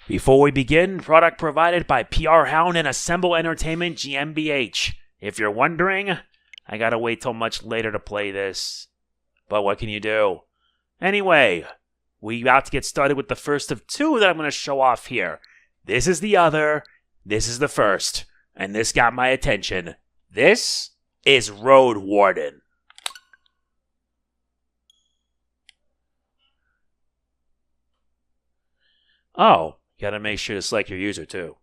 Before we begin, product provided by PR Hound and Assemble Entertainment GmbH. If you're wondering, I gotta wait till much later to play this. But what can you do? Anyway, we about to get started with the first of two that I'm gonna show off here. This is the other, this is the first, and this got my attention. This is Roadwarden. Oh, you gotta make sure to select your user too.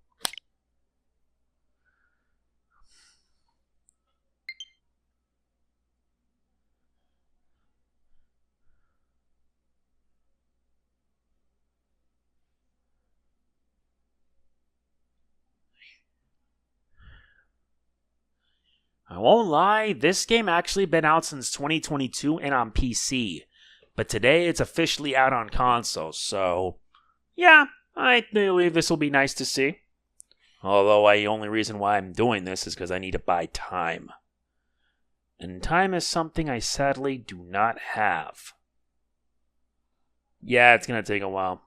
I won't lie, this game actually been out since 2022 and on PC. But today it's officially out on console, so yeah, I believe this will be nice to see. Although the only reason why I'm doing this is because I need to buy time. And time is something I sadly do not have. Yeah, it's going to take a while.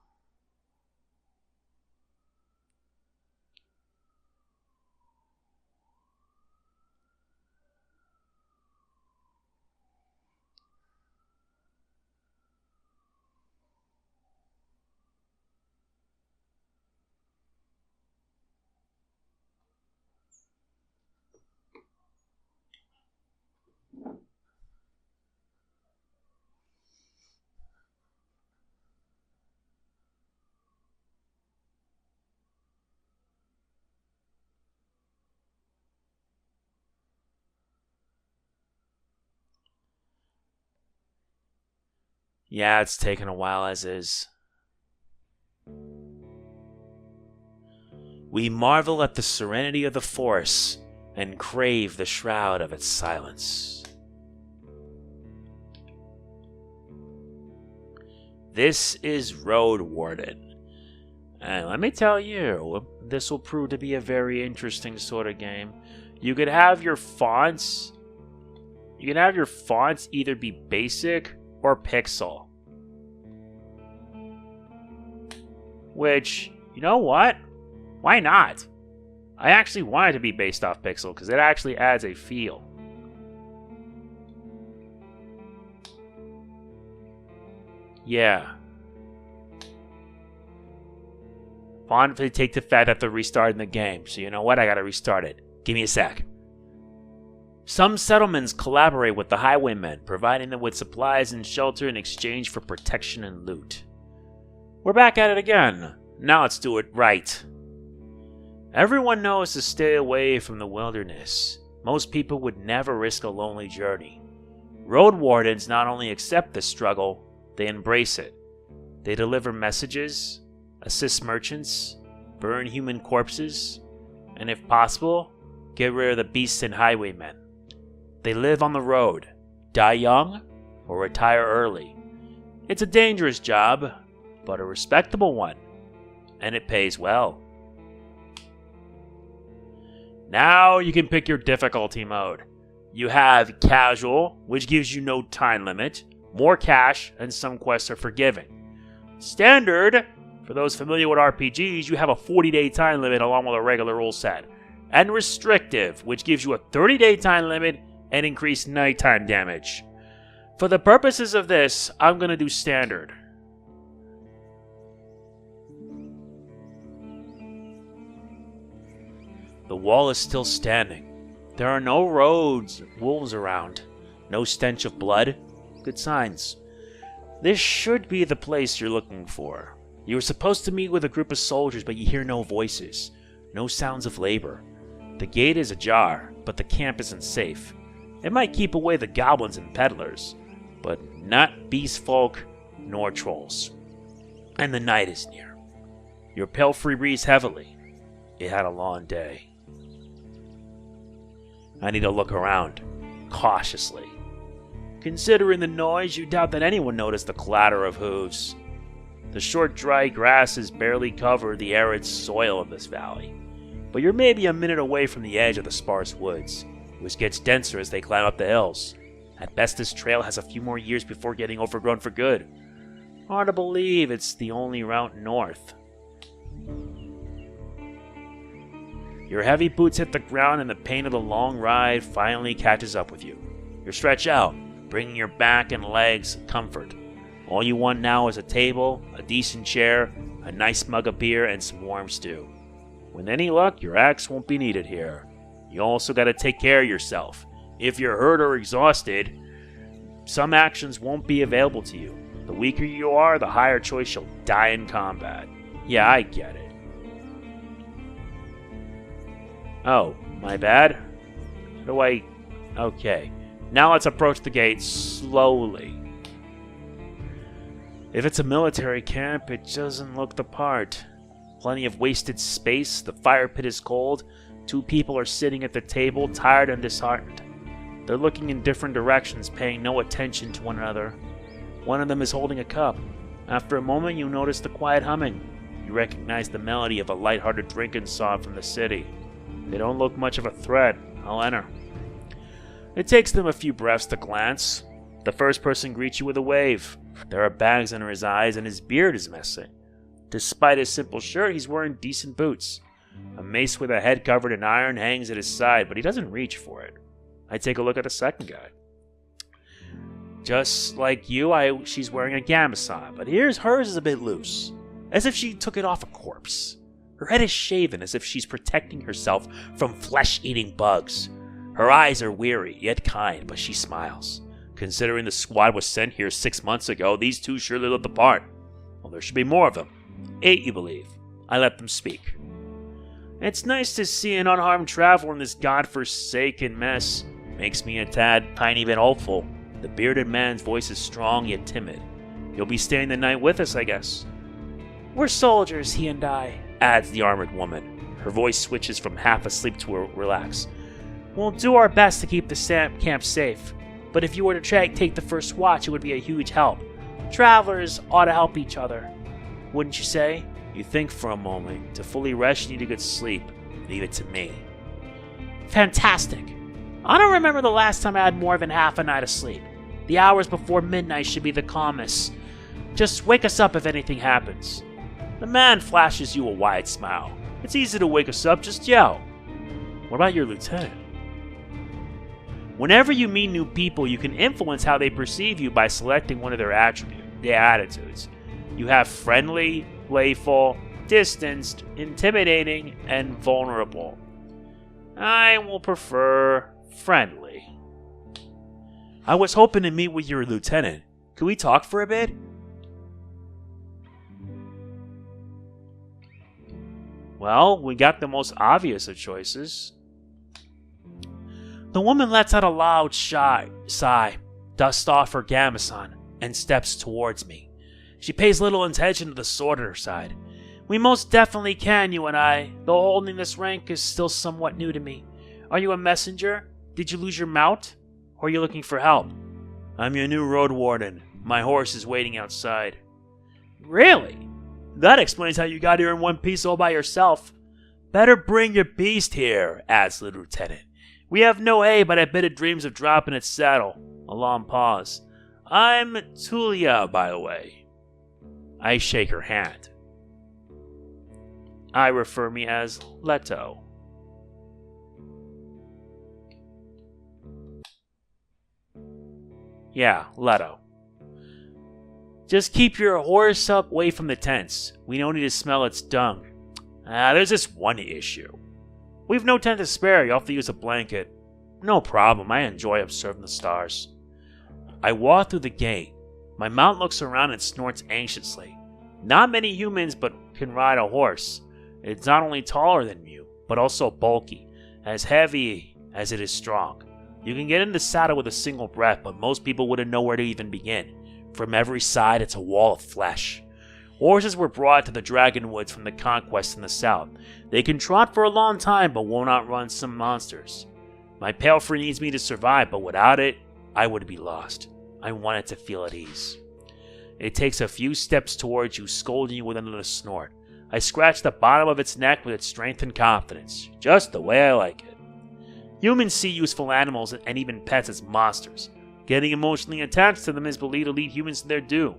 Yeah, it's taken a while as is. We marvel at the serenity of the Force and crave the shroud of its silence. This is Roadwarden. And let me tell you, this will prove to be a very interesting sort of game. You could have your fonts either be basic or pixel. Which, you know what? Why not? I actually want it to be based off pixel because it actually adds a feel. Yeah. Font to take the fact that they're restarting the game, so you know what? I gotta restart it. Give me a sec. Some settlements collaborate with the highwaymen, providing them with supplies and shelter in exchange for protection and loot. We're back at it again. Now let's do it right. Everyone knows to stay away from the wilderness. Most people would never risk a lonely journey. Road Wardens not only accept the struggle, they embrace it. They deliver messages, assist merchants, burn human corpses, and if possible, get rid of the beasts and highwaymen. They live on the road, die young, or retire early. It's a dangerous job, but a respectable one, and it pays well. Now you can pick your difficulty mode. You have Casual, which gives you no time limit, more cash, and some quests are forgiving. Standard, for those familiar with RPGs, you have a 40-day time limit along with a regular rule set. And Restrictive, which gives you a 30-day time limit and increased nighttime damage. For the purposes of this, I'm going to do Standard. The wall is still standing. There are no wolves around. No stench of blood. Good signs. This should be the place you're looking for. You were supposed to meet with a group of soldiers, but you hear no voices. No sounds of labor. The gate is ajar, but the camp isn't safe. It might keep away the goblins and peddlers, but not beast folk nor trolls. And the night is near. Your palfrey breathes heavily. It had a long day. I need to look around, cautiously. Considering the noise, you doubt that anyone noticed the clatter of hooves. The short, dry grasses barely cover the arid soil of this valley, but you're maybe a minute away from the edge of the sparse woods, which gets denser as they climb up the hills. At best, this trail has a few more years before getting overgrown for good. Hard to believe it's the only route north. Your heavy boots hit the ground and the pain of the long ride finally catches up with you. You're stretched out, bringing your back and legs comfort. All you want now is a table, a decent chair, a nice mug of beer, and some warm stew. With any luck, your axe won't be needed here. You also gotta take care of yourself. If you're hurt or exhausted, some actions won't be available to you. The weaker you are, the higher choice you'll die in combat. Yeah, I get it. Oh, my bad. How do I... Okay. Now let's approach the gate slowly. If it's a military camp, it doesn't look the part. Plenty of wasted space, the fire pit is cold, 2 people are sitting at the table, tired and disheartened. They're looking in different directions, paying no attention to one another. One of them is holding a cup. After a moment, you notice the quiet humming. You recognize the melody of a light-hearted drinking song from the city. They don't look much of a threat. I'll enter. It takes them a few breaths to glance. The first person greets you with a wave. There are bags under his eyes and his beard is missing. Despite his simple shirt, he's wearing decent boots. A mace with a head covered in iron hangs at his side, but he doesn't reach for it. I take a look at the second guy. Just like you, she's wearing a gambeson, but hers is a bit loose, as if she took it off a corpse. Her head is shaven as if she's protecting herself from flesh-eating bugs. Her eyes are weary, yet kind, but she smiles. Considering the squad was sent here 6 months ago, these two surely look the part. Well, there should be more of them. 8, you believe. I let them speak. It's nice to see an unharmed traveler in this godforsaken mess. Makes me a tiny bit hopeful. The bearded man's voice is strong yet timid. You'll be staying the night with us, I guess. We're soldiers, he and I, adds the armored woman. Her voice switches from half asleep to relax. We'll do our best to keep the camp safe, but if you were to take the first watch, it would be a huge help. Travelers ought to help each other. Wouldn't you say? You think for a moment. To fully rest, you need a good sleep. Leave it to me. Fantastic. I don't remember the last time I had more than half a night of sleep. The hours before midnight should be the calmest. Just wake us up if anything happens. The man flashes you a wide smile. It's easy to wake us up, just yell. What about your lieutenant? Whenever you meet new people, you can influence how they perceive you by selecting one of their attitudes. You have friendly, playful, distanced, intimidating, and vulnerable. I will prefer friendly. I was hoping to meet with your lieutenant. Could we talk for a bit? Well, we got the most obvious of choices. The woman lets out a loud sigh, dusts off her gambeson, and steps towards me. She pays little attention to the sword at her side. We most definitely can, you and I, though holding this rank is still somewhat new to me. Are you a messenger? Did you lose your mount? Or are you looking for help? I'm your new Roadwarden. My horse is waiting outside. Really? That explains how you got here in one piece all by yourself. Better bring your beast here, adds the lieutenant. We have no hay, but I bet it dreams of dropping its saddle. A long pause. I'm Tulia, by the way. I shake her hand. I refer me as Leto. Yeah, Leto. Just keep your horse up away from the tents. We don't need to smell its dung. There's this one issue. We've no tent to spare. You'll have to use a blanket. No problem. I enjoy observing the stars. I walk through the gate. My mount looks around and snorts anxiously. Not many humans but can ride a horse. It's not only taller than you, but also bulky, as heavy as it is strong. You can get in the saddle with a single breath, but most people wouldn't know where to even begin. From every side, it's a wall of flesh. Horses were brought to the Dragonwoods from the conquest in the south. They can trot for a long time, but will not run some monsters. My palfrey needs me to survive, but without it, I would be lost. I wanted to feel at ease. It takes a few steps towards you, scolding you with another snort. I scratch the bottom of its neck with its strength and confidence, just the way I like it. Humans see useful animals and even pets as monsters. Getting emotionally attached to them is believed to lead humans to their doom.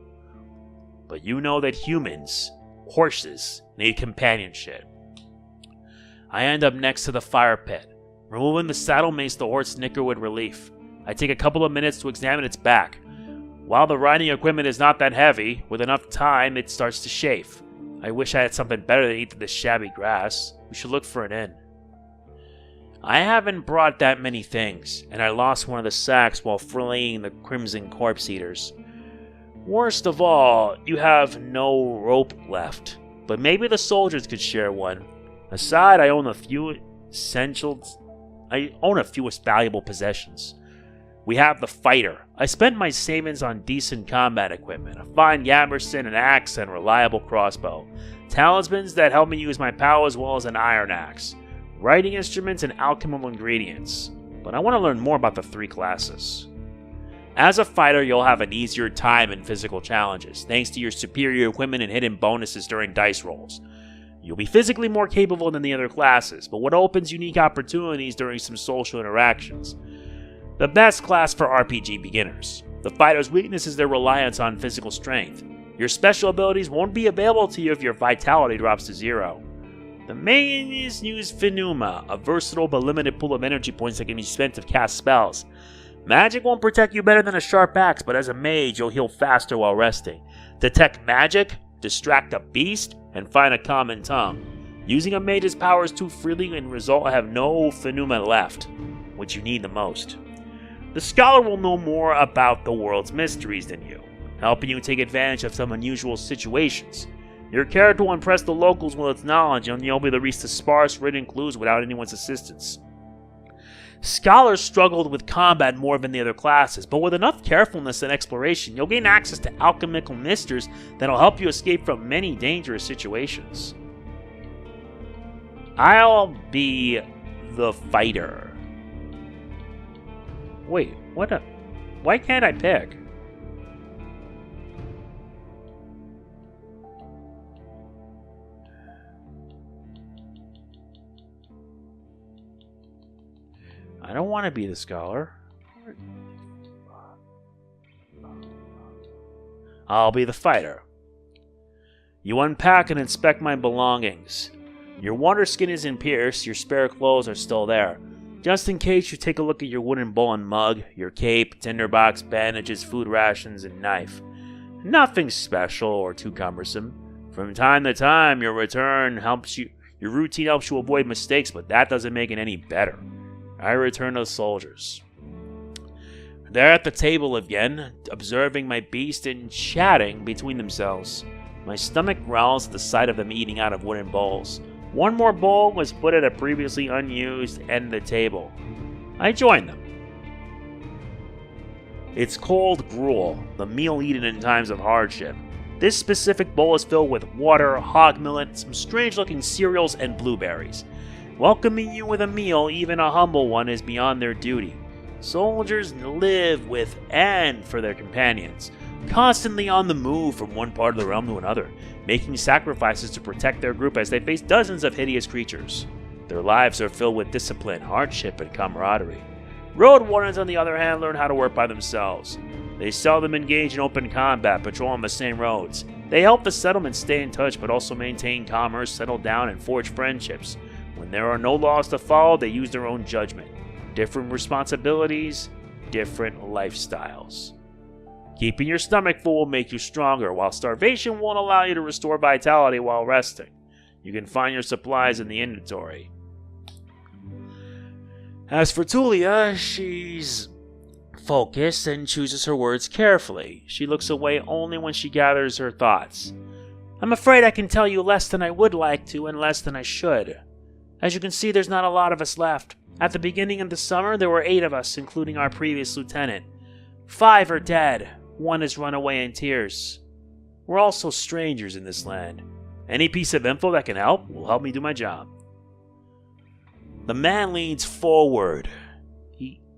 But you know that humans horses need companionship. I end up next to the fire pit. Removing the saddle makes the horse snicker with relief. I take a couple of minutes to examine its back. While the riding equipment is not that heavy, with enough time it starts to chafe. I wish I had something better than eat this shabby grass. We should look for an inn. I haven't brought that many things, and I lost one of the sacks while fleeing the Crimson Corpse Eaters. Worst of all, you have no rope left, but maybe the soldiers could share one. Aside, I own a few valuable possessions. We have the fighter. I spent my savings on decent combat equipment, a fine Yamerson, an axe, and a reliable crossbow. Talismans that help me use my power as well as an iron axe. Writing instruments and alchemical ingredients. But I want to learn more about the 3 classes. As a fighter, you'll have an easier time in physical challenges, thanks to your superior equipment and hidden bonuses during dice rolls. You'll be physically more capable than the other classes, but what opens unique opportunities during some social interactions. The best class for RPG beginners. The fighter's weakness is their reliance on physical strength. Your special abilities won't be available to you if your vitality drops to 0. The mages use Phenuma, a versatile but limited pool of energy points that can be spent to cast spells. Magic won't protect you better than a sharp axe, but as a mage you'll heal faster while resting. Detect magic, distract a beast, and find a common tongue. Using a mage's powers too freely and result have no Phenuma left, which you need the most. The scholar will know more about the world's mysteries than you, helping you take advantage of some unusual situations. Your character will impress the locals with its knowledge, and you'll be able to reach the sparse written clues without anyone's assistance. Scholars struggled with combat more than the other classes, but with enough carefulness and exploration, you'll gain access to alchemical mysteries that'll help you escape from many dangerous situations. I'll be the fighter. Wait, why can't I pick? I don't want to be the scholar. I'll be the fighter. You unpack and inspect my belongings. Your water skin isn't pierced, your spare clothes are still there. Just in case, you take a look at your wooden bowl and mug, your cape, tinderbox, bandages, food rations, and knife. Nothing special or too cumbersome. From time to time, your routine helps you avoid mistakes, but that doesn't make it any better. I return to the soldiers. They're at the table again, observing my beast and chatting between themselves. My stomach growls at the sight of them eating out of wooden bowls. One more bowl was put at a previously unused end of the table. I join them. It's cold gruel, the meal eaten in times of hardship. This specific bowl is filled with water, hog millet, some strange-looking cereals, and blueberries. Welcoming you with a meal, even a humble one, is beyond their duty. Soldiers live with and for their companions, constantly on the move from one part of the realm to another, making sacrifices to protect their group as they face dozens of hideous creatures. Their lives are filled with discipline, hardship, and camaraderie. Roadwardens, on the other hand, learn how to work by themselves. They seldom engage in open combat, patrol on the same roads. They help the settlement stay in touch, but also maintain commerce, settle down, and forge friendships. When there are no laws to follow, they use their own judgment. Different responsibilities, different lifestyles. Keeping your stomach full will make you stronger, while starvation won't allow you to restore vitality while resting. You can find your supplies in the inventory. As for Tulia, she's focused and chooses her words carefully. She looks away only when she gathers her thoughts. I'm afraid I can tell you less than I would like to and less than I should. As you can see, there's not a lot of us left. At the beginning of the summer, there were 8 of us, including our previous lieutenant. 5 are dead. 1 has run away in tears. We're also strangers in this land. Any piece of info that can help will help me do my job. The man leans forward.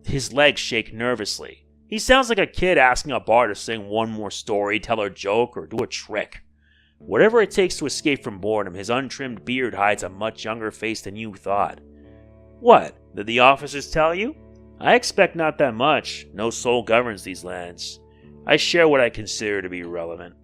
His legs shake nervously. He sounds like a kid asking a bar to sing one more story, tell a joke, or do a trick. Whatever it takes to escape from boredom, his untrimmed beard hides a much younger face than you thought. What, did the officers tell you? I expect not that much. No soul governs these lands. I share what I consider to be relevant.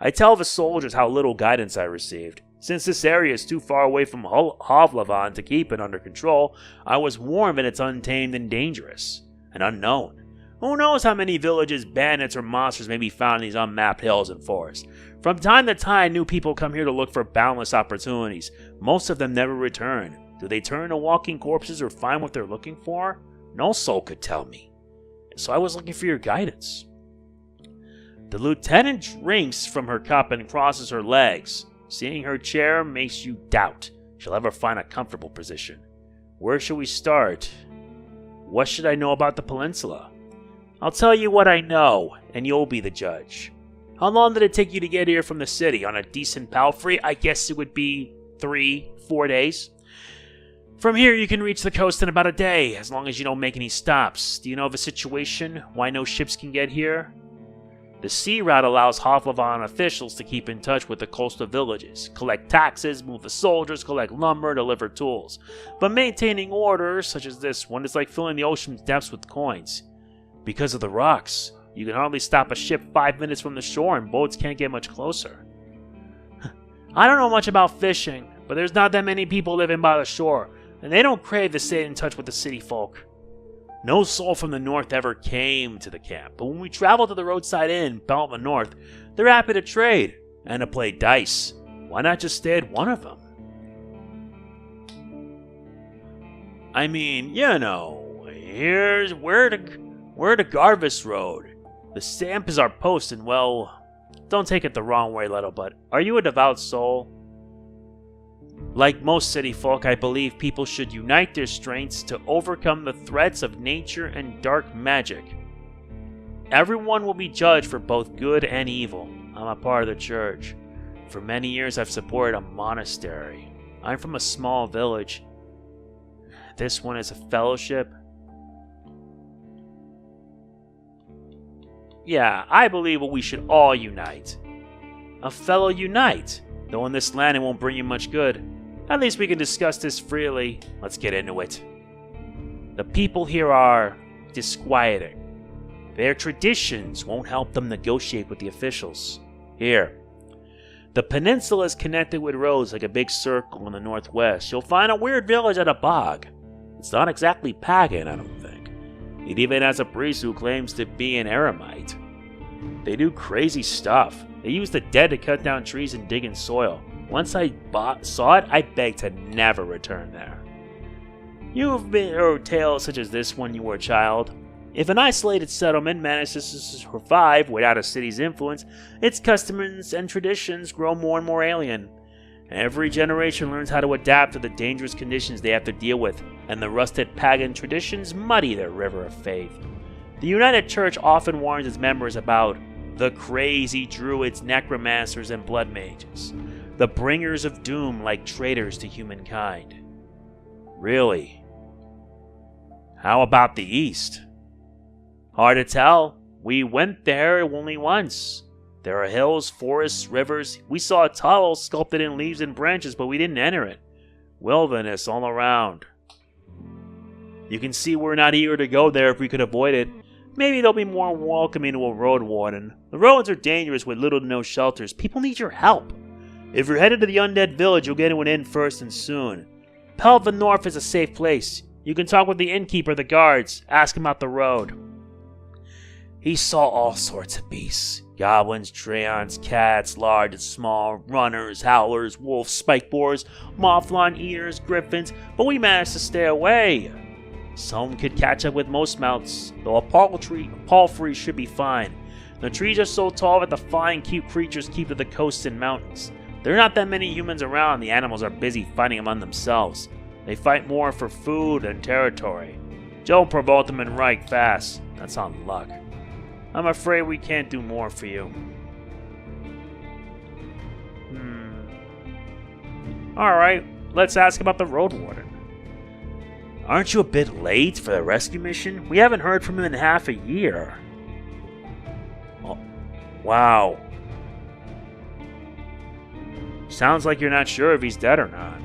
I tell the soldiers how little guidance I received. Since this area is too far away from Hovlavan to keep it under control, I was warned that it's untamed and dangerous, and unknown. Who knows how many villages, bandits, or monsters may be found in these unmapped hills and forests. From time to time, new people come here to look for boundless opportunities. Most of them never return. Do they turn to walking corpses or find what they're looking for? No soul could tell me. So I was looking for your guidance. The lieutenant drinks from her cup and crosses her legs. Seeing her chair makes you doubt she'll ever find a comfortable position. Where should we start? What should I know about the peninsula? I'll tell you what I know, and you'll be the judge. How long did it take you to get here from the city? On a decent palfrey, I guess it would be 3-4 days. From here, you can reach the coast in about a day, as long as you don't make any stops. Do you know of a situation? Why no ships can get here? The sea route allows Hovlavan officials to keep in touch with the coastal villages, collect taxes, move the soldiers, collect lumber, deliver tools. But maintaining order, such as this one, is like filling the ocean's depths with coins. Because of the rocks, you can hardly stop a ship 5 minutes from the shore and boats can't get much closer. I don't know much about fishing, but there's not that many people living by the shore, and they don't crave to stay in touch with the city folk. No soul from the north ever came to the camp, but when we travel to the roadside inn, Belt of the North, they're happy to trade and to play dice. Why not just stay at one of them? I mean, you know, here's where to Garvis Road. The stamp is our post, and well, don't take it the wrong way, little bud. Are you a devout soul? Like most city folk, I believe people should unite their strengths to overcome the threats of nature and dark magic. Everyone will be judged for both good and evil. I'm a part of the church. For many years I've supported a monastery. I'm from a small village. This one is a fellowship. Yeah, I believe we should all unite. A fellow unite. Though in this land it won't bring you much good. At least we can discuss this freely. Let's get into it. The people here are disquieting. Their traditions won't help them negotiate with the officials. Here. The peninsula is connected with roads like a big circle in the northwest. You'll find a weird village at a bog. It's not exactly pagan, I don't think. It even has a priest who claims to be an eremite. They do crazy stuff. They use the dead to cut down trees and dig in soil. Once I saw it, I begged to never return there. You've been heard tales such as this when you were a child. If an isolated settlement manages to survive without a city's influence, its customs and traditions grow more and more alien. Every generation learns how to adapt to the dangerous conditions they have to deal with, and the rusted pagan traditions muddy their river of faith. The United Church often warns its members about the crazy druids, necromancers, and blood mages, the bringers of doom like traitors to humankind. Really? How about the East? Hard to tell. We went there only once. There are hills, forests, rivers. We saw a tunnel sculpted in leaves and branches, but we didn't enter it. Wilderness all around. You can see we're not eager to go there if we could avoid it. Maybe they'll be more welcoming to a Roadwarden. The roads are dangerous with little to no shelters. People need your help. If you're headed to the undead village, you'll get into an inn first and soon. Pelva North is a safe place. You can talk with the innkeeper, the guards. Ask him about the road. He saw all sorts of beasts. Goblins, treants, cats, large and small, runners, howlers, wolves, spike boars, mothlan eaters, griffins, but we managed to stay away. Some could catch up with most mounts, though a palfrey should be fine. The trees are so tall that the flying cute creatures keep to the coasts and mountains. There are not that many humans around, the animals are busy fighting among themselves. They fight more for food than territory. Don't provoke them and right fast, that's on luck. I'm afraid we can't do more for you. Alright, let's ask about the Roadwarden. Aren't you a bit late for the rescue mission? We haven't heard from him in half a year. Oh, wow. Sounds like you're not sure if he's dead or not.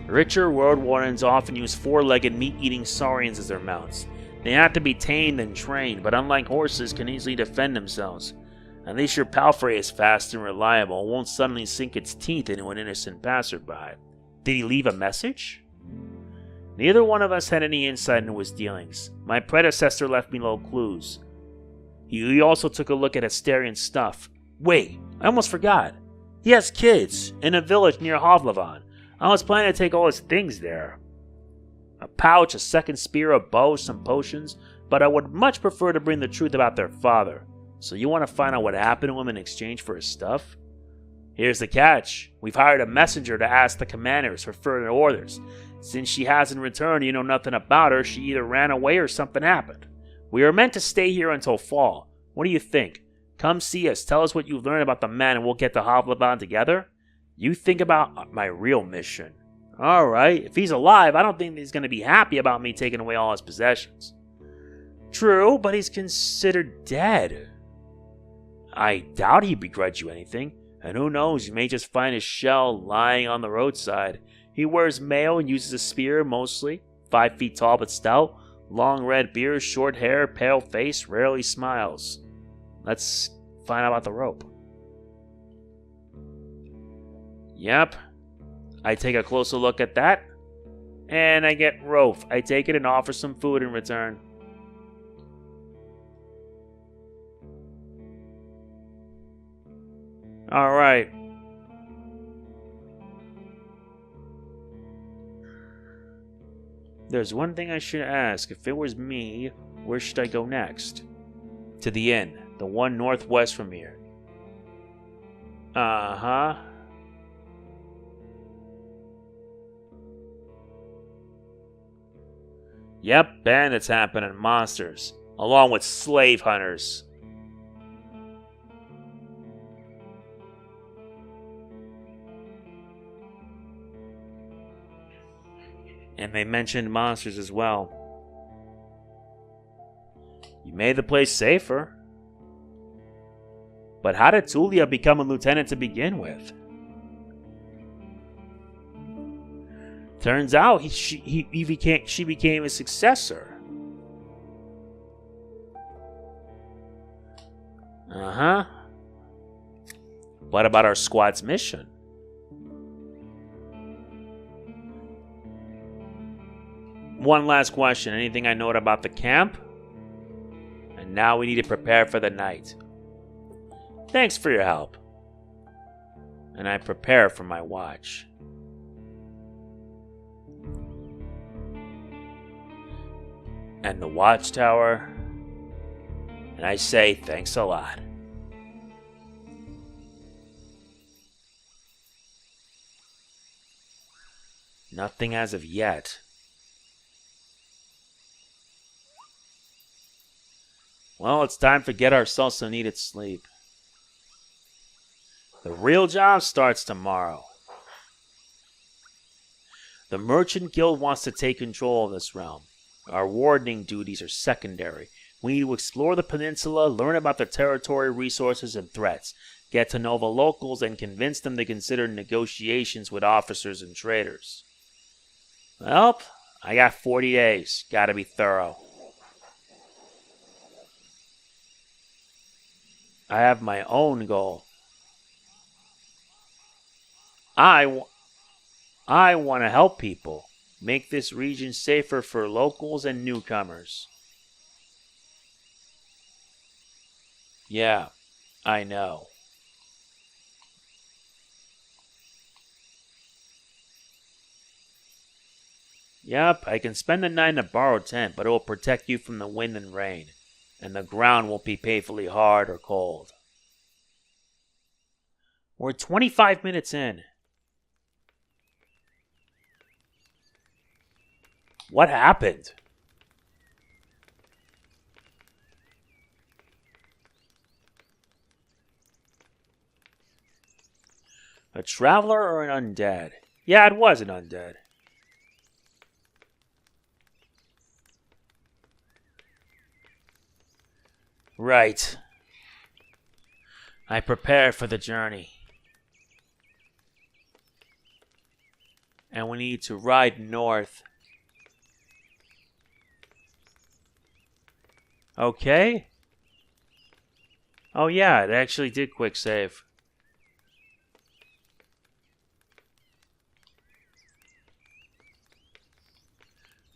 Richer Roadwardens often use four-legged meat-eating saurians as their mounts. They have to be tamed and trained, but unlike horses, can easily defend themselves. At least your palfrey is fast and reliable and won't suddenly sink its teeth into an innocent passerby. Did he leave a message? Neither one of us had any insight into his dealings. My predecessor left me no clues. He also took a look at Asterian's stuff. Wait, I almost forgot. He has kids in a village near Hovlavan. I was planning to take all his things there. A pouch, a second spear, a bow, some potions, but I would much prefer to bring the truth about their father. So you want to find out what happened to him in exchange for his stuff? Here's the catch. We've hired a messenger to ask the commanders for further orders. Since she hasn't returned, you know nothing about her. She either ran away or something happened. We are meant to stay here until fall. What do you think? Come see us, tell us what you've learned about the man, and we'll get to Hovlavan together? You think about my real mission. Alright, if he's alive, I don't think he's going to be happy about me taking away all his possessions. True, but he's considered dead. I doubt he'd begrudge you anything, and who knows, you may just find his shell lying on the roadside. He wears mail and uses a spear mostly, 5 feet tall but stout, long red beard, short hair, pale face, rarely smiles. Let's find out about the rope. Yep, I take a closer look at that, and I get rope. I take it and offer some food in return. Alright. There's one thing I should ask. If it was me, where should I go next? To the inn, the one northwest from here. Uh-huh. Yep, bandits happen and monsters, along with slave hunters. And they mentioned monsters as well. You made the place safer. But how did Tulia become a lieutenant to begin with? Turns out she became a successor. Uh-huh. What about our squad's mission? One last question. Anything I know about the camp? And now we need to prepare for the night. Thanks for your help. And I prepare for my watch. And the watchtower. And I say thanks a lot. Nothing as of yet. Well, it's time to get ourselves some needed sleep. The real job starts tomorrow. The Merchant Guild wants to take control of this realm. Our wardening duties are secondary. We need to explore the peninsula, learn about the territory, resources, and threats, get to know the locals, and convince them to consider negotiations with officers and traders. Well, I got 40 days. Gotta be thorough. I have my own goal. I want to help people, make this region safer for locals and newcomers. Yeah, I know. Yep, I can spend the night in a borrowed tent, but it will protect you from the wind and rain. And the ground won't be painfully hard or cold. We're 25 minutes in. What happened? A traveler or an undead? Yeah, it was an undead. Right. I prepare for the journey. And we need to ride north. Okay. Oh yeah, it actually did quick save.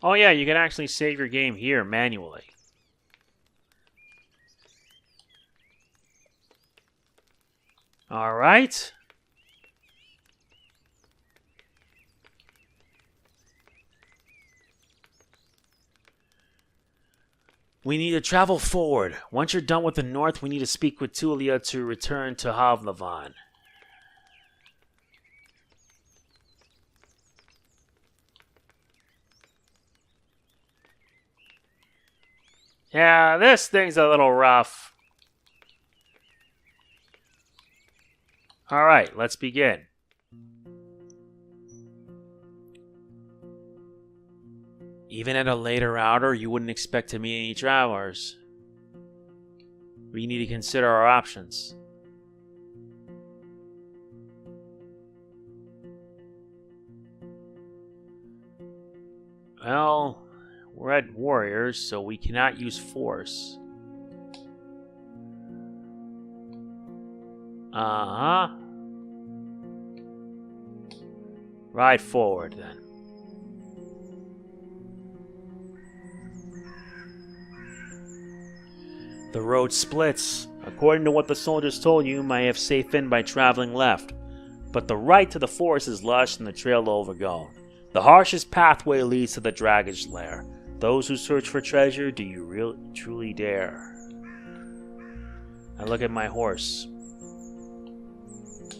Oh yeah, you can actually save your game here manually. All right. We need to travel forward. Once you're done with the north, we need to speak with Tulia to return to Havlavan. Yeah, this thing's a little rough. Alright, let's begin. Even at a later hour, you wouldn't expect to meet any travelers. We need to consider our options. Well, we're at warriors, so we cannot use force. Uh-huh. Ride forward, then. The road splits. According to what the soldiers told you, you may have safe in by traveling left. But the right to the forest is lush and the trail overgrown. The harshest pathway leads to the dragon's lair. Those who search for treasure, do you really truly dare? I look at my horse.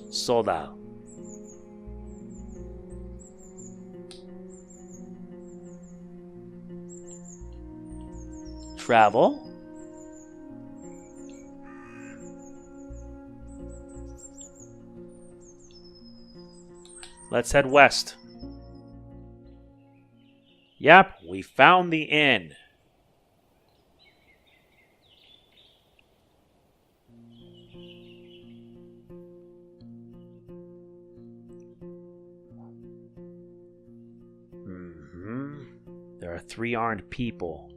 Sold out. Travel. Let's head west. Yep, we found the inn. There are 3 armed people.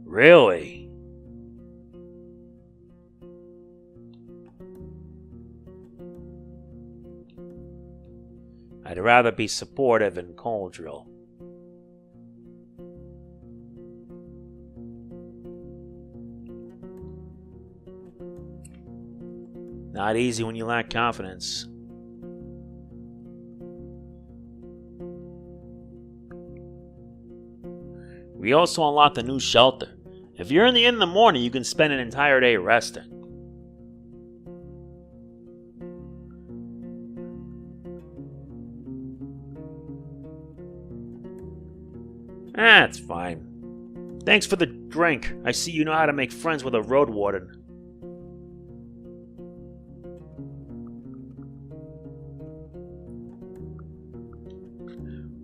Really? I'd rather be supportive and cordial. Not easy when you lack confidence. We also unlocked a new shelter. If you're in the inn in the morning, you can spend an entire day resting. That's fine. Thanks for the drink. I see you know how to make friends with a Roadwarden.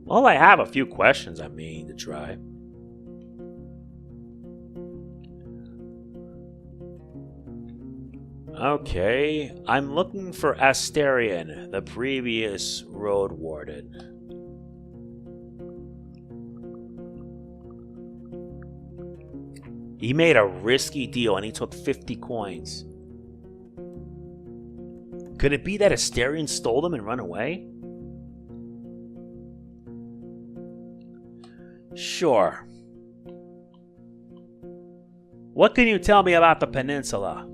Well, I have a few questions I'm meaning to try. Okay, I'm looking for Asterion, the previous Roadwarden. He made a risky deal and he took 50 coins. Could it be that Asterion stole them and run away? Sure. What can you tell me about the peninsula?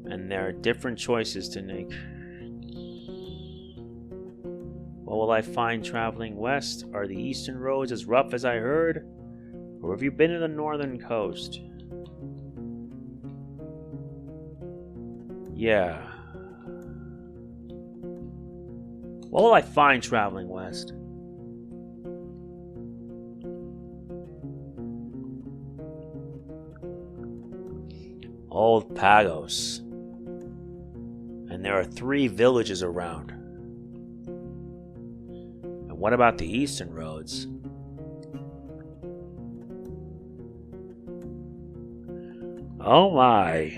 And there are different choices to make. What will I find traveling west? Are the eastern roads as rough as I heard? Or have you been to the northern coast? Yeah. What will I find traveling west? Old Pagos. And there are 3 villages around. And What about the eastern roads? Oh my.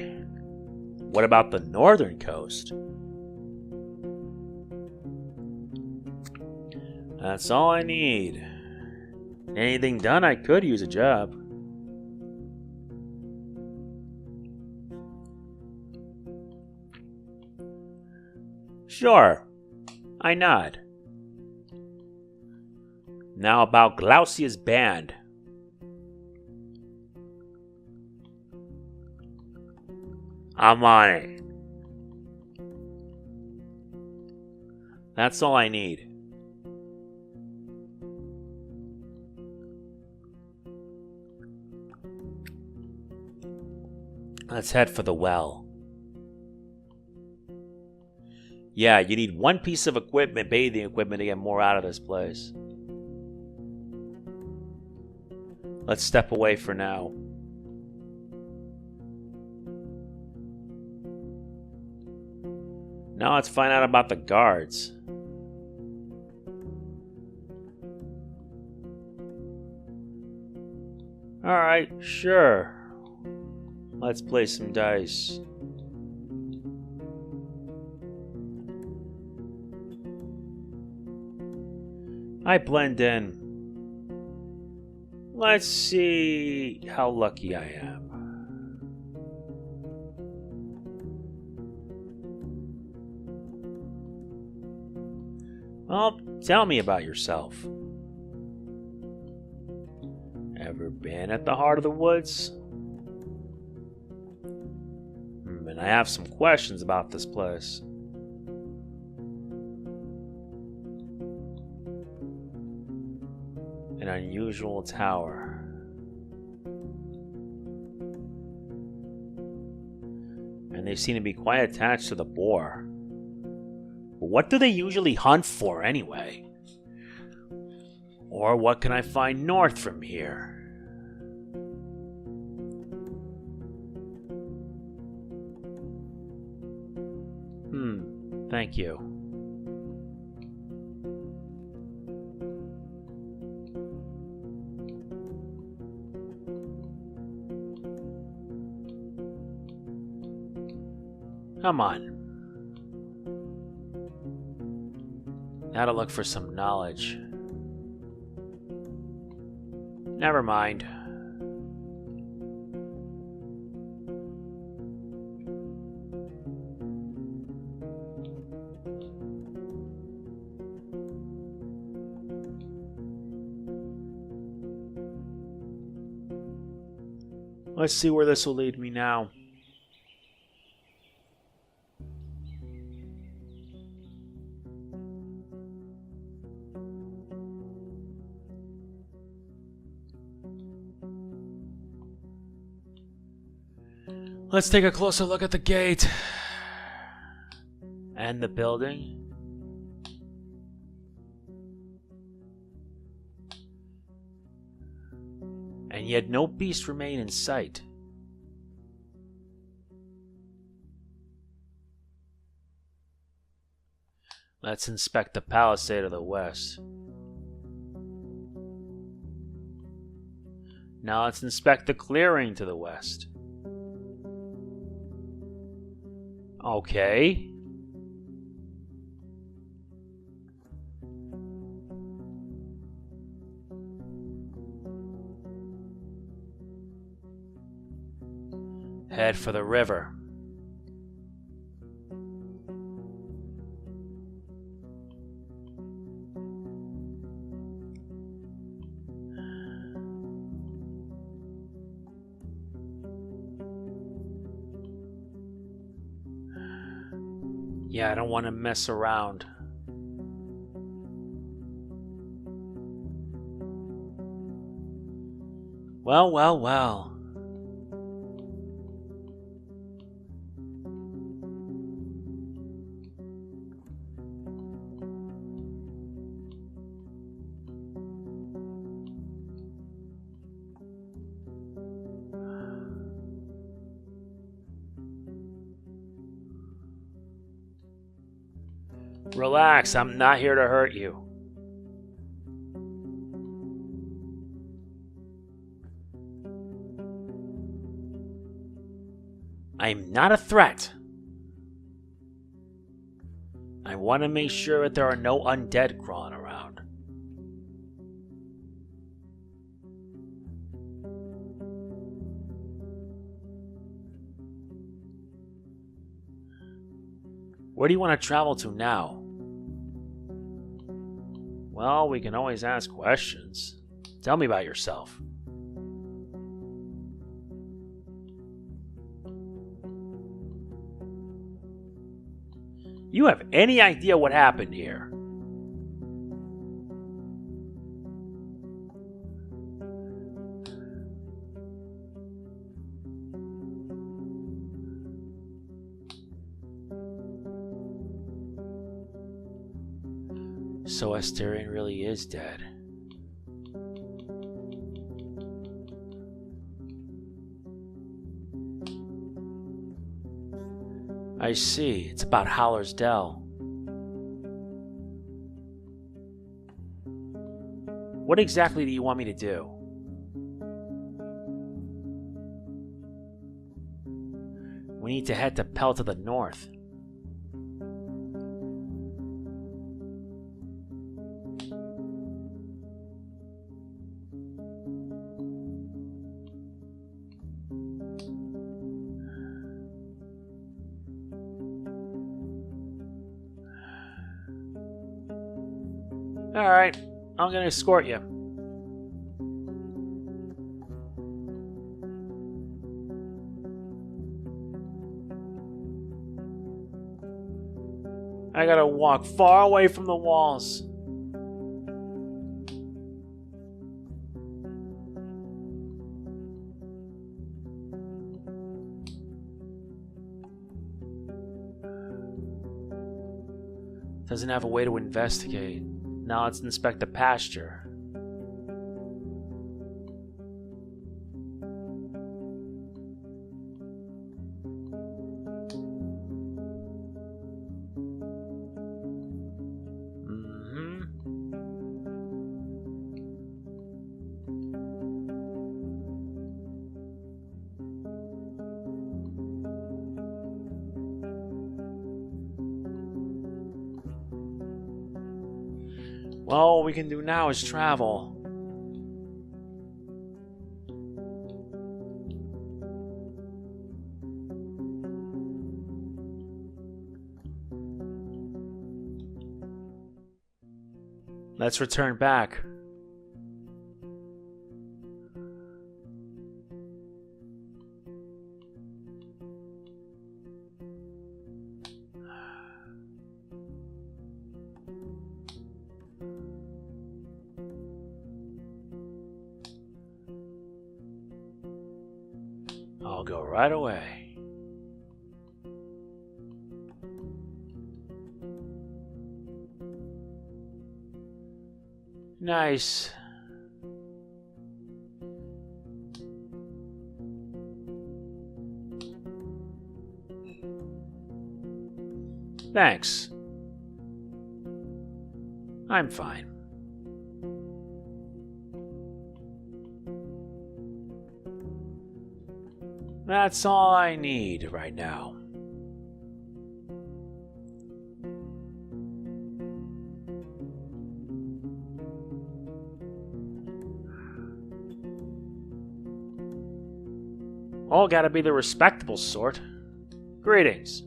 What about the northern coast? That's all I need. Anything done, I could use a job. Sure. I nod. Now about Glaucia's band. I'm on it. That's all I need. Let's head for the well. Yeah, you need one piece of equipment, bathing equipment, to get more out of this place. Let's step away for now. Now let's find out about the guards. Alright, sure. Let's play some dice. I blend in. Let's see how lucky I am. Well, tell me about yourself. Ever been at the heart of the woods? And I have some questions about this place. An unusual tower. And they seem to be quite attached to the boar. But what do they usually hunt for anyway? Or what can I find north from here? Thank you. Come on. Now to look for some knowledge. Never mind. Let's see where this will lead me now. Let's take a closer look at the gate. And the building. And yet no beast remain in sight. Let's inspect the palisade of the west. Now let's inspect the clearing to the west. Okay. Head for the river. Yeah, I don't want to mess around. Well, well, well. Relax, I'm not here to hurt you. I'm not a threat. I want to make sure that there are no undead crawling around. Where do you want to travel to now? Well, we can always ask questions. Tell me about yourself. You have any idea what happened here? So Asterion really is dead. I see. It's about Howler's Dell. What exactly do you want me to do? We need to head to Pell to the north. Alright, I'm gonna escort you. I gotta walk far away from the walls. Doesn't have a way to investigate. Now let's inspect the pasture. Well, all we can do now is travel. Let's return back. I'll go right away. Nice. Thanks. I'm fine. That's all I need right now. All gotta be the respectable sort. Greetings.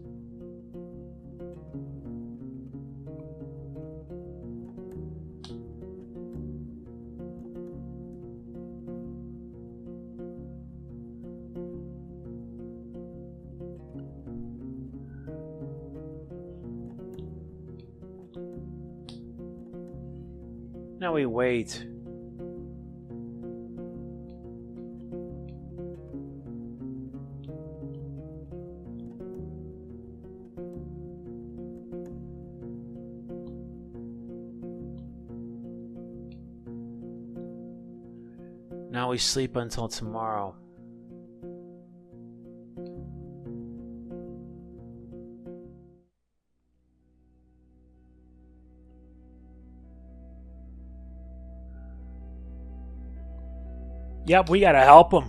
Now we wait. Now we sleep until tomorrow. Yep, we gotta help him.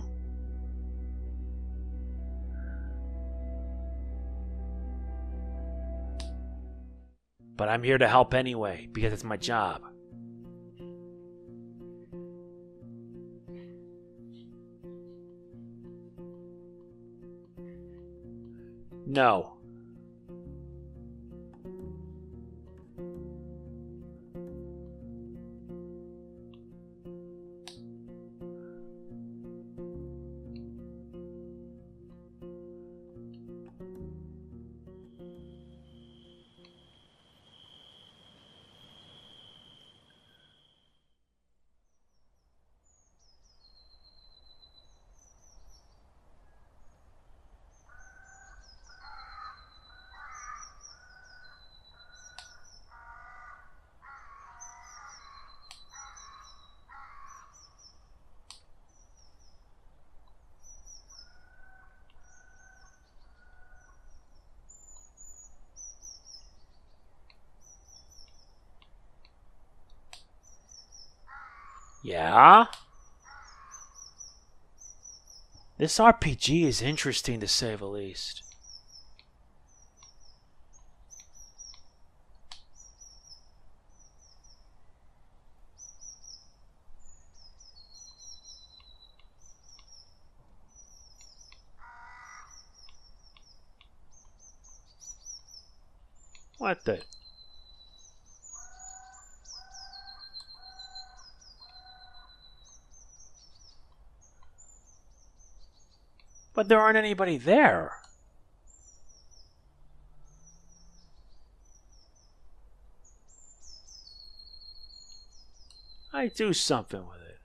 But I'm here to help anyway, because it's my job. No. Yeah? This RPG is interesting to say the least. What the? But there aren't anybody there. I do something with it.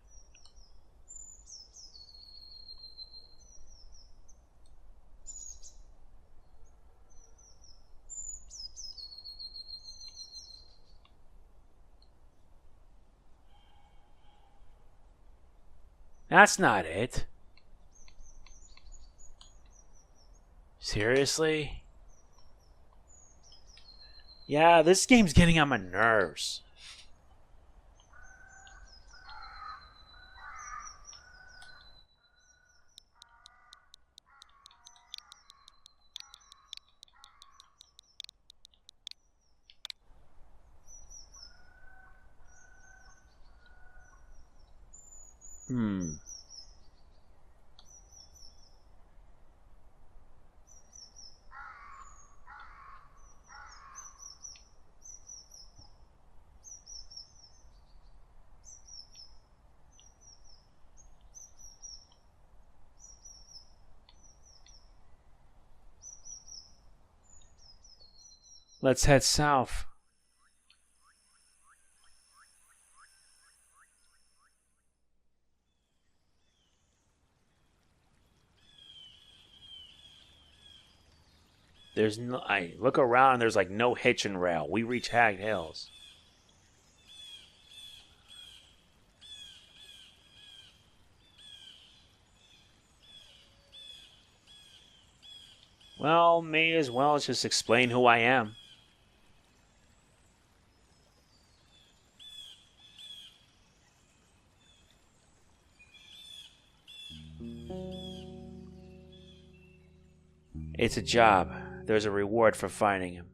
That's not it. Seriously? Yeah, this game's getting on my nerves. Let's head south. There's no. I look around. There's like no hitch and rail. We reach Hag Hills. Well, may as well just explain who I am. It's a job. There's a reward for finding him.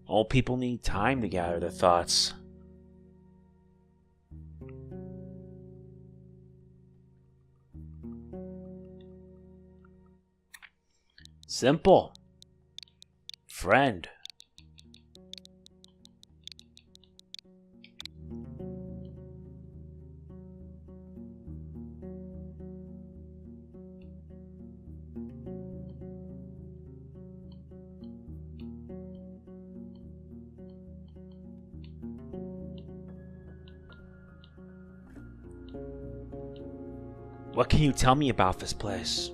All people need time to gather their thoughts. Simple. Friend. What can you tell me about this place?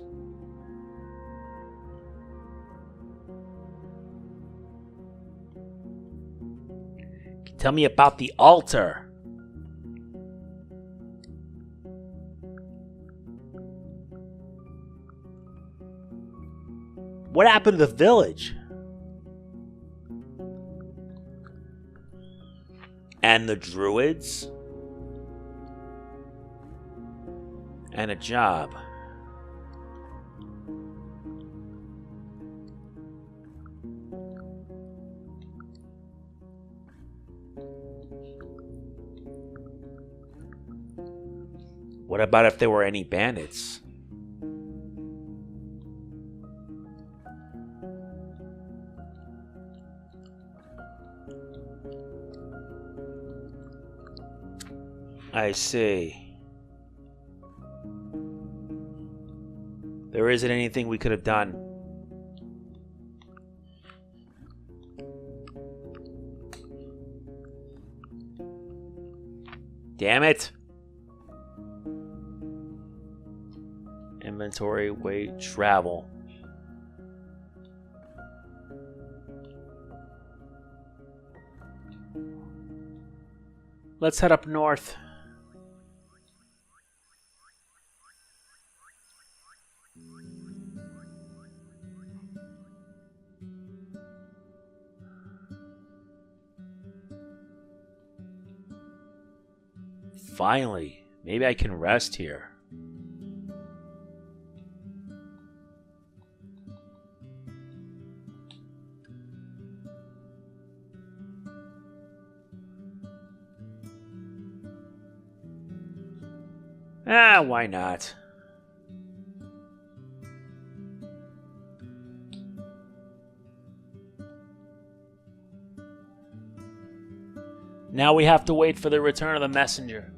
Tell me about the altar. What happened to the village? And the druids? And a job. What about if there were any bandits? I see. There isn't anything we could have done. Damn it! Inventory, weight, travel. Let's head up north. Finally, maybe I can rest here. Why not? Now we have to wait for the return of the messenger.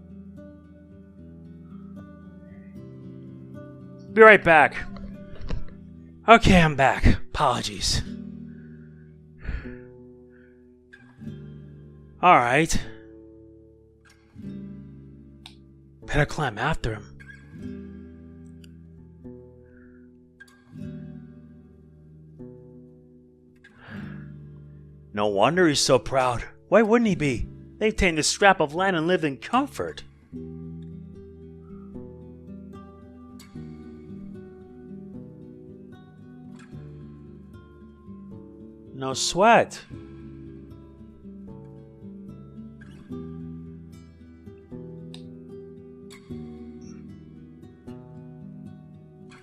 Be right back. Okay, I'm back. Apologies. Alright. Better climb after him. No wonder he's so proud. Why wouldn't he be? They've tamed a scrap of land and lived in comfort. No sweat.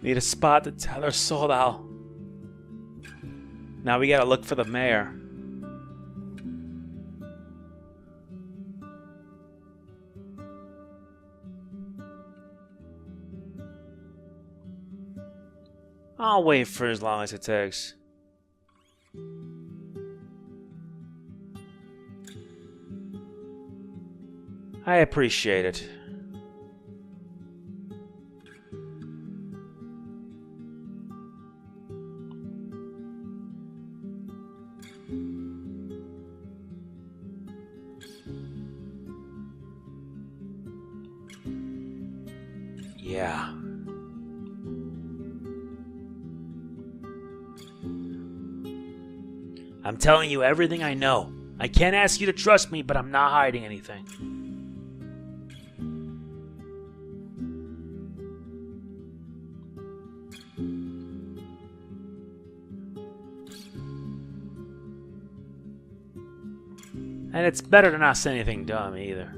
Need a spot to tether sold out. Now we gotta look for the mayor. I'll wait for as long as it takes. I appreciate it. Yeah. I'm telling you everything I know. I can't ask you to trust me, but I'm not hiding anything. And it's better to not say anything dumb either.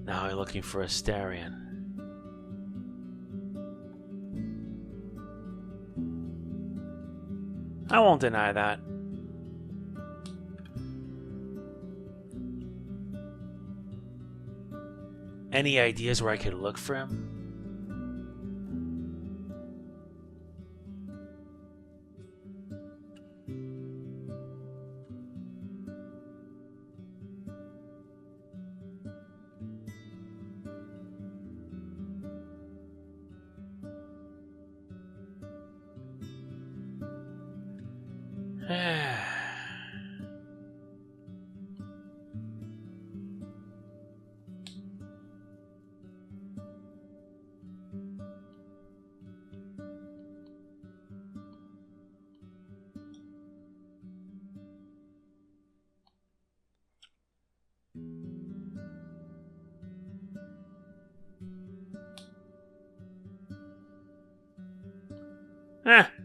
Now we're looking for a Astarion. I won't deny that. Any ideas where I could look for him?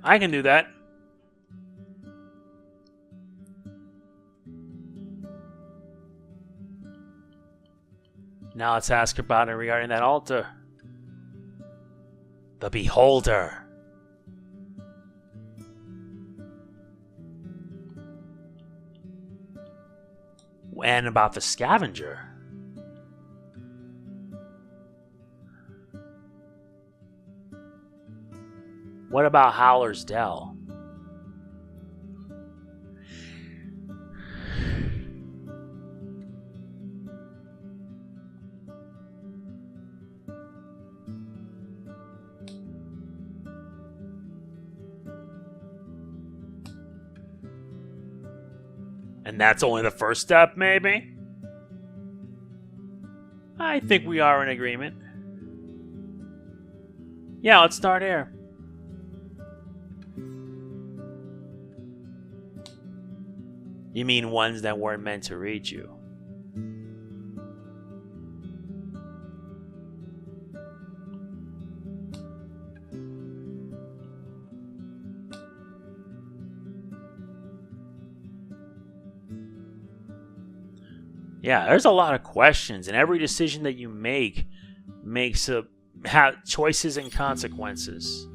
I can do that. Now let's ask about it regarding that altar. The Beholder. And about the Scavenger. What about Howler's Dell? And that's only the first step, maybe? I think we are in agreement. Yeah, let's start here. You mean ones that weren't meant to read you? Yeah, there's a lot of questions, and every decision that you make makes choices and consequences.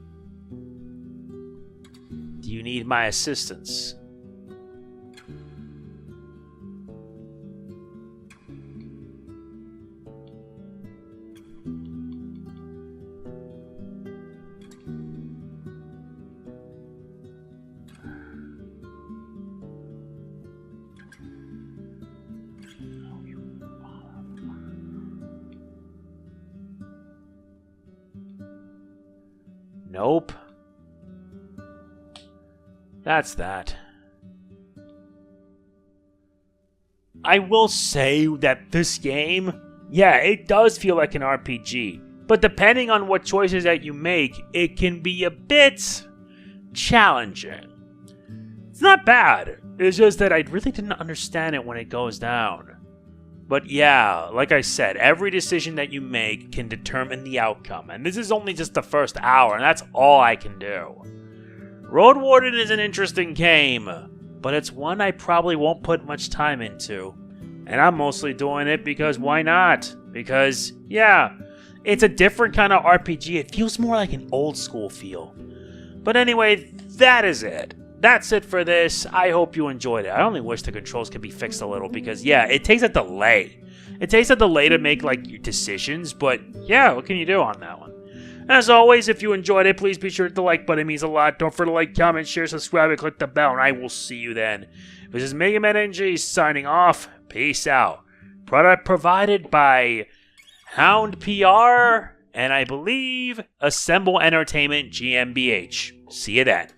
Do you need my assistance? Nope. That's that. I will say that this game, yeah, it does feel like an RPG. But depending on what choices that you make, it can be a bit challenging. It's not bad. It's just that I really didn't understand it when it goes down. But yeah, like I said, every decision that you make can determine the outcome. And this is only just the first hour, and that's all I can do. Roadwarden is an interesting game, but it's one I probably won't put much time into. And I'm mostly doing it because why not? Because, yeah, it's a different kind of RPG. It feels more like an old school feel. But anyway, that is it. That's it for this. I hope you enjoyed it. I only wish the controls could be fixed a little because, yeah, it takes a delay. It takes a delay to make, like, your decisions, but, yeah, what can you do on that one? As always, if you enjoyed it, please be sure to hit the like button. It means a lot. Don't forget to like, comment, share, subscribe, and click the bell, and I will see you then. This is MegamanNG signing off. Peace out. Product provided by Hound PR, and I believe Assemble Entertainment GmbH. See you then.